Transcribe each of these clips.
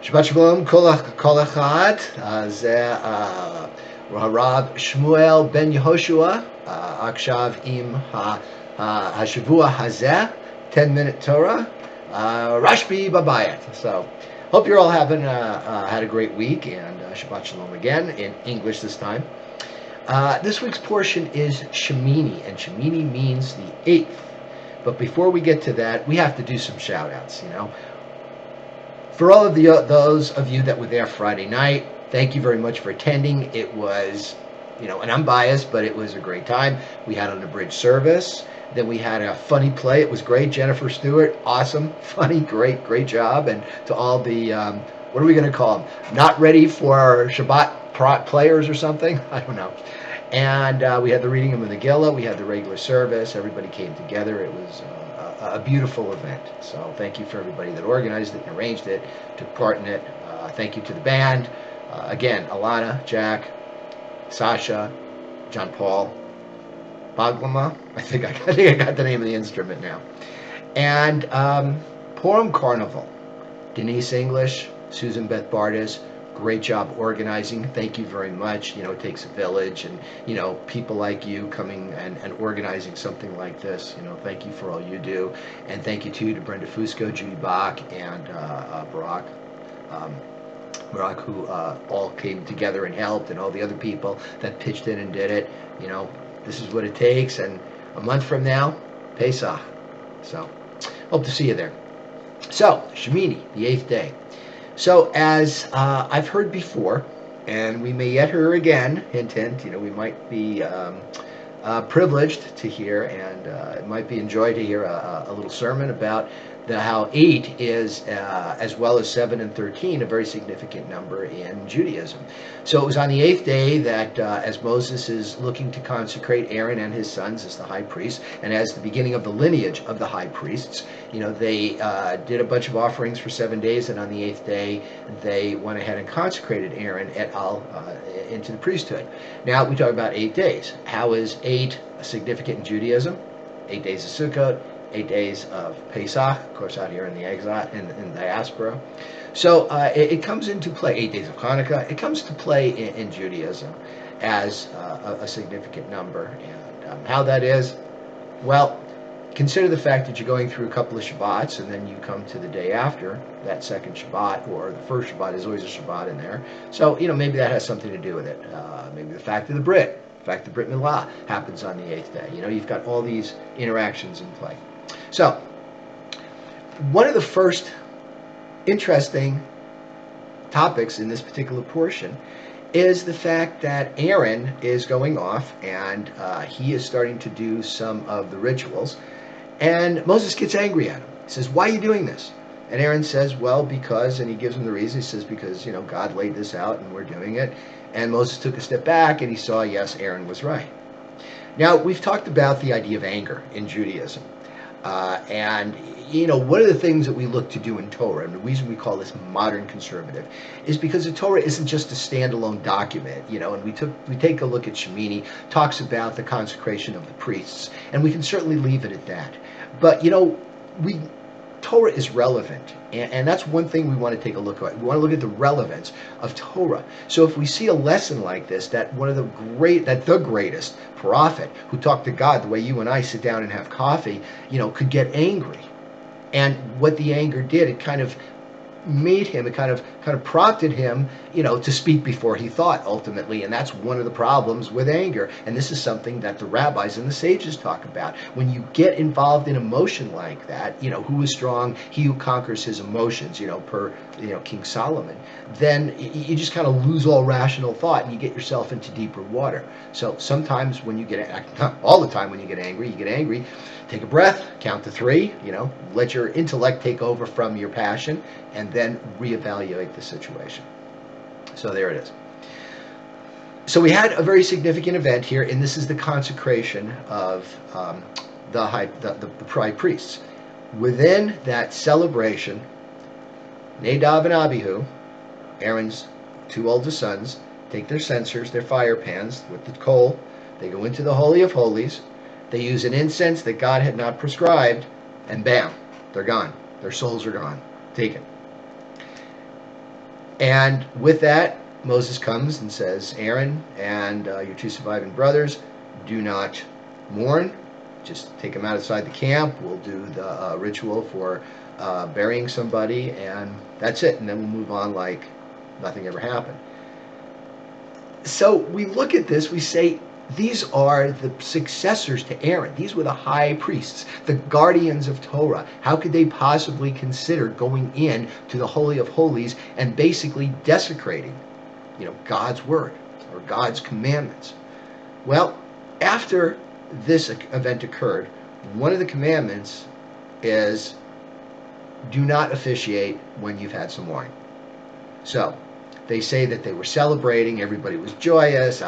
Shabbat Shalom, kol echad. Ze Rav Shmuel ben Yehoshua. Akshav im hashavua hazeh. 10-minute Torah. Rashbi babayat. So, hope you're all having had a great week, and Shabbat Shalom again in English this time. This week's portion is Shemini, and Shemini means the 8th. But before we get to that, we have to do some shout-outs, For all of those of you that were there Friday night, thank you very much for attending. It was, and I'm biased, but it was a great time. We had an abridged service. Then we had a funny play. It was great. Jennifer Stewart, awesome, funny, great job. And to all the, what are we going to call them? Not ready for Shabbat players or something? I don't know. And we had the reading of the Megillah. We had the regular service. Everybody came together. It was a beautiful event. So thank you for everybody that organized it and arranged it, took part in it. Thank you to the band. Again, Alana, Jack, Sasha, John Paul, Baglama. I think I got the name of the instrument now. And Purim Carnival. Denise English, Susan Beth Bartis. Great job organizing. Thank you very much. It takes a village, and people like you coming and organizing something like this. Thank you for all you do, and thank you too to Brenda Fusco, Judy Bach, and Barak, who all came together and helped, and all the other people that pitched in and did it. This is what it takes, and a month from now, Pesach. So, hope to see you there. So, Shemini, the 8th day. So, as I've heard before, and we may yet hear again, hint, we might be privileged to hear, and it might be enjoyed to hear a little sermon about how 8 is, as well as 7 and 13, a very significant number in Judaism. So it was on the 8th day that as Moses is looking to consecrate Aaron and his sons as the high priest, and as the beginning of the lineage of the high priests, they did a bunch of offerings for 7 days, and on the 8th day, they went ahead and consecrated Aaron et al. Into the priesthood. Now, we talk about 8 days. How is 8 significant in Judaism? 8 days of Sukkot, 8 days of Pesach, of course, out here in the exile, in diaspora. So it comes into play. 8 days of Hanukkah. It comes to play in Judaism as a significant number. And how that is, well, consider the fact that you're going through a couple of Shabbats, and then you come to the day after that second Shabbat, or the first Shabbat. There's always a Shabbat in there. So, maybe that has something to do with it. Maybe the fact of the Brit Milah happens on the 8th day. You've got all these interactions in play. So, one of the first interesting topics in this particular portion is the fact that Aaron is going off, and he is starting to do some of the rituals, and Moses gets angry at him. He says, "Why are you doing this?" And Aaron says, "Well, because," and he gives him the reason. He says, "Because, God laid this out and we're doing it." And Moses took a step back and he saw, yes, Aaron was right. Now, we've talked about the idea of anger in Judaism. And one of the things that we look to do in Torah, and the reason we call this modern conservative, is because the Torah isn't just a standalone document, and we take a look at Shemini, talks about the consecration of the priests, and we can certainly leave it at that. But, Torah is relevant, and that's one thing we want to take a look at. We want to look at the relevance of Torah. So if we see a lesson like this, that the greatest prophet who talked to God the way you and I sit down and have coffee, could get angry. And what the anger did, it kind of made him, it kind of prompted him, to speak before he thought, ultimately. And that's one of the problems with anger. And this is something that the rabbis and the sages talk about. When you get involved in emotion like that, who is strong? He who conquers his emotions, per King Solomon. Then you just kind of lose all rational thought, and you get yourself into deeper water. So sometimes when you not all the time when you get angry, take a breath, count to 3, let your intellect take over from your passion, and then reevaluate the situation. So there it is. So we had a very significant event here, and this is the consecration of the high priests. Within that celebration, Nadab and Abihu, Aaron's 2 oldest sons, take their censers, their fire pans with the coal. They go into the Holy of Holies. They use an incense that God had not prescribed, and bam, they're gone. Their souls are gone, taken. And with that, Moses comes and says, Aaron and your two surviving brothers, do not mourn. Just take them outside the camp. We'll do the ritual for burying somebody, and that's it. And then we'll move on like nothing ever happened. So we look at this, we say, these are the successors to Aaron. These were the high priests, the guardians of Torah. How could they possibly consider going in to the Holy of Holies and basically desecrating, God's word or God's commandments? Well, after this event occurred, one of the commandments is do not officiate when you've had some wine. So they say that they were celebrating, everybody was joyous,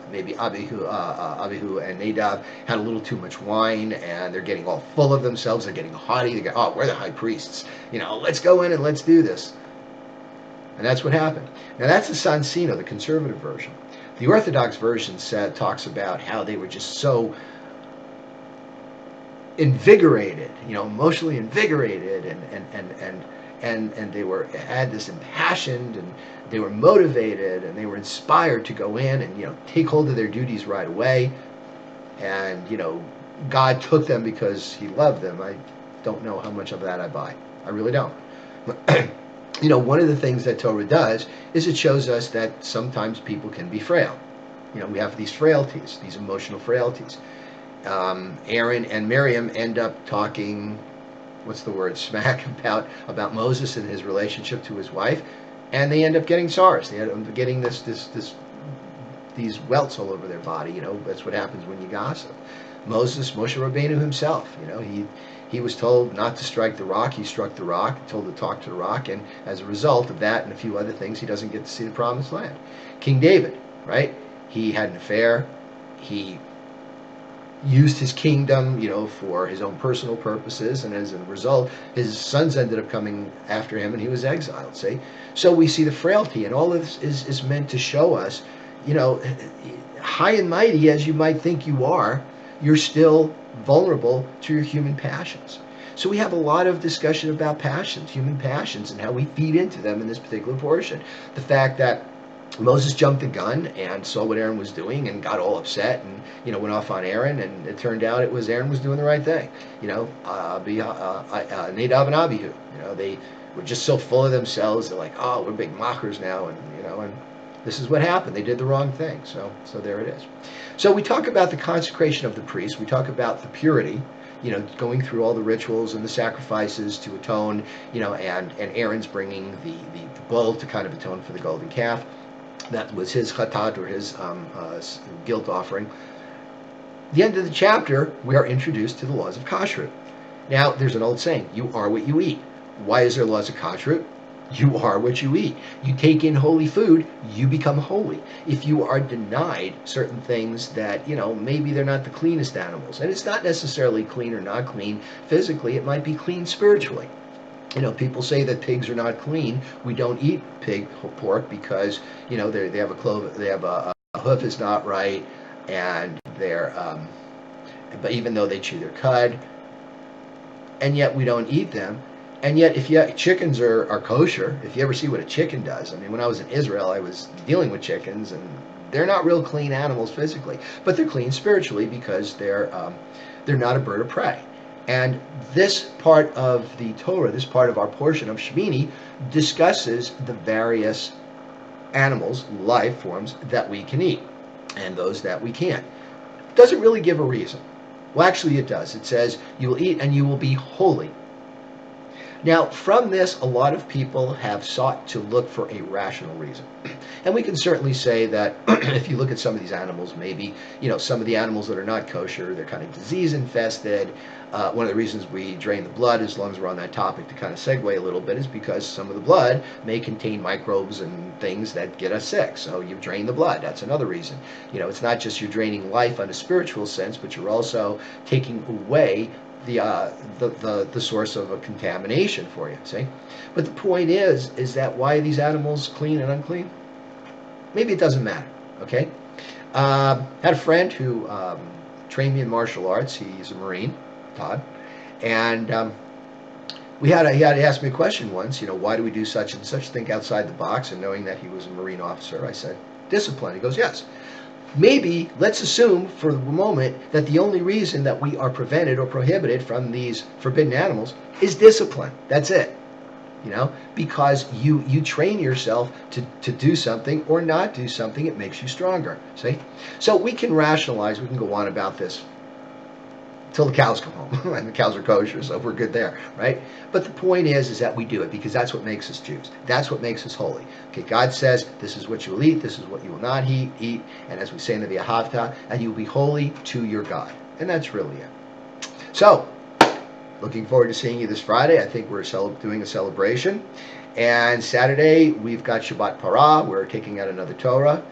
maybe Abihu and Nadab had a little too much wine, and they're getting all full of themselves, they're getting haughty, they go, oh, we're the high priests, let's go in and let's do this. And that's what happened. Now that's the Sansino, the conservative version. The Orthodox version talks about how they were just so invigorated, emotionally invigorated, and they had this impassioned, and they were motivated, and they were inspired to go in and take hold of their duties right away. And God took them because He loved them. I don't know how much of that I buy. I really don't. One of the things that Torah does is it shows us that sometimes people can be frail. We have these frailties, these emotional frailties. Aaron and Miriam end up talking, smack about Moses and his relationship to his wife, and they end up getting sores. They end up getting these welts all over their body. That's what happens when you gossip. Moshe Rabbeinu himself, he was told not to strike the rock. He struck the rock, told to talk to the rock, and as a result of that and a few other things, he doesn't get to see the promised land. King David, right? He had an affair. He used his kingdom, for his own personal purposes, and as a result, his sons ended up coming after him, and he was exiled. See, so we see the frailty, and all of this is meant to show us, high and mighty as you might think you are, you're still vulnerable to your human passions. So we have a lot of discussion about passions, human passions, and how we feed into them in this particular portion. The fact that Moses jumped the gun and saw what Aaron was doing and got all upset and went off on Aaron, and it turned out Aaron was doing the right thing. Nadab and Abihu, they were just so full of themselves. They're like, oh, we're big mockers now, and this is what happened. They did the wrong thing. So there it is. So we talk about the consecration of the priest. We talk about the purity, going through all the rituals and the sacrifices to atone, and Aaron's bringing the bull to kind of atone for the golden calf. That was his chatat, or his guilt offering. The end of the chapter, we are introduced to the laws of Kashrut. Now, there's an old saying, you are what you eat. Why is there laws of Kashrut? You are what you eat. You take in holy food, you become holy. If you are denied certain things that, maybe they're not the cleanest animals, and it's not necessarily clean or not clean physically, it might be clean spiritually. People say that pigs are not clean. We don't eat pork because, they have a hoof is not right, and but even though they chew their cud, and yet we don't eat them. And yet, chickens are kosher. If you ever see what a chicken does, when I was in Israel, I was dealing with chickens, and they're not real clean animals physically, but they're clean spiritually because they're not a bird of prey. And this part of the Torah, this part of our portion of Shemini, discusses the various animals, life forms that we can eat and those that we can't. It doesn't really give a reason. Well, actually it does. It says, you will eat and you will be holy. Now, from this, a lot of people have sought to look for a rational reason. And we can certainly say that if you look at some of these animals, maybe, some of the animals that are not kosher, they're kind of disease infested. One of the reasons we drain the blood, as long as we're on that topic, to kind of segue a little bit, is because some of the blood may contain microbes and things that get us sick. So you drain the blood. That's another reason. It's not just you're draining life on a spiritual sense, but you're also taking away the source of a contamination for you, see? But the point is that why are these animals clean and unclean? Maybe it doesn't matter, okay? Had a friend who trained me in martial arts. He's a Marine, Todd. And he had asked me a question once, why do we do such and such, think outside the box, and knowing that he was a Marine officer, I said, discipline. He goes, yes. Maybe let's assume for the moment that the only reason that we are prevented or prohibited from these forbidden animals is discipline. That's it. Because you train yourself to do something or not do something, it makes you stronger. See? So we can rationalize, we can go on about this till the cows come home, and the cows are kosher, so we're good there, right? But the point is that we do it because that's what makes us Jews. That's what makes us holy. Okay, God says, this is what you will eat, this is what you will not eat, and as we say in the V'ahavta, and you will be holy to your God. And that's really it. So, looking forward to seeing you this Friday. I think we're doing a celebration. And Saturday, we've got Shabbat Parah. We're taking out another Torah.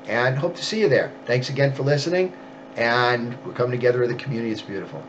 And hope to see you there. Thanks again for listening. And we're coming together as a community. It's beautiful.